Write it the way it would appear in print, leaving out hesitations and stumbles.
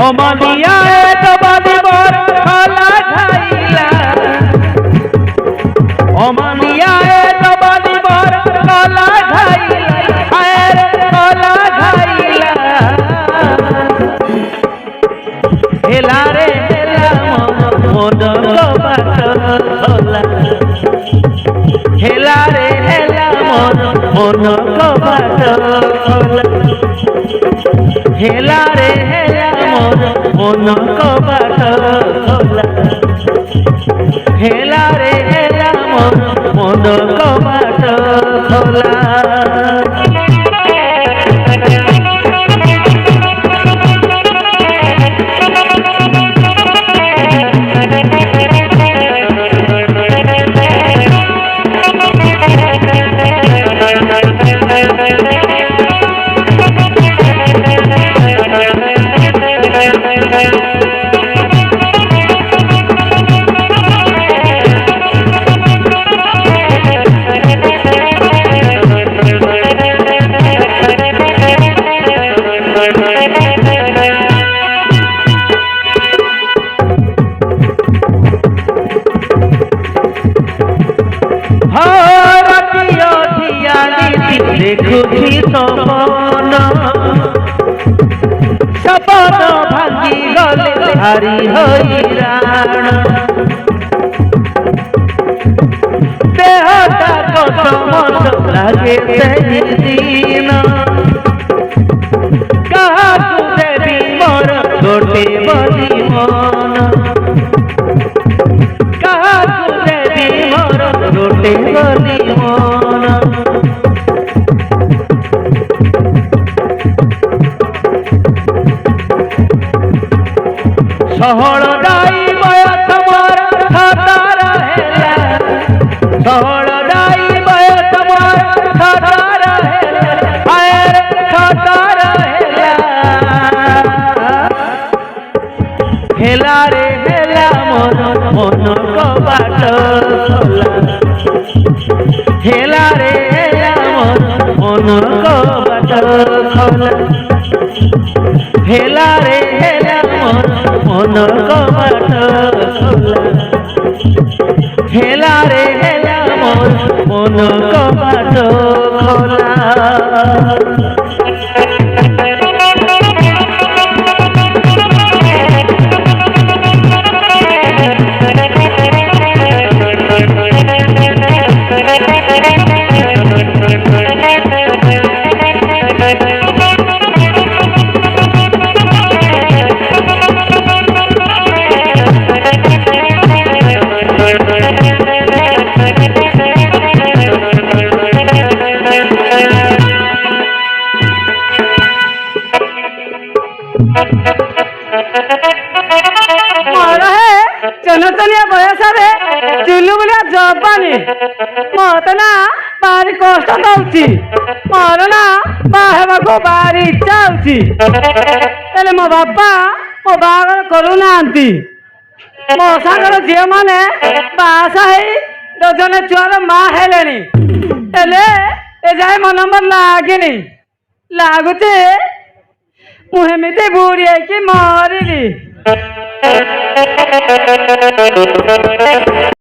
অমানিয়া দবাদি বর খলা খাইলা অমানিয়া দবাদি বর খলা খাইলা আয়ের খলা খাইলা হেলা রে হেলা মন কবাট খোলা হেলা রে হেলা মন কবাট খোলা হেলা রে হেলা মন কবাট খোলা হেলা রে হেলা মন কবাট খোলা দেখুছি সপন সপন ভাঙ্গি গলে হারি হইরাণ দেহটা কত মত লাগে সেই দিন কাহাকু দেবি মোর গোটে বলি মন কাহাকু দেবি মোর গোটে বলি মন সহল দাই বয়স মোর সতার হেলা সহল দাই বয়স মোর সতার হেলা আয়ের সতার হেলা হেলা রে হেলা মন কবাট খোলা হেলা রে হেলা মন কবাট খোলা হেলা রে হেলা মন কবাট খোলা হেলা রে হেলা মন কবাট খোলা চনতনিয়া বয়সরে চুলু বলিয়া জবানি মতো না ভারি কষ্ট দଉଛି ମୋର ନା ବାହା ହେବାକୁ ଭାରି ଇଚ୍ଛା ହଉଛି ହେଲେ ମୋ ବାପା ମୋ ବାହାଘର କରୁନାହାନ୍ତି ମୋ ସାଙ୍ଗର ଝିଅମାନେ ବାହାସାହା ହେଇ ଡଜନେ ଛୁଆର ମା ହେଲେଣି ହେଲେ ଏଯାଏ ମୋ ନମ୍ବର ଲାଗିନି ଲାଗୁଛି ମୁଁ ଏମିତି ବୁଢ଼ୀ ହେଇକି ମରିବି।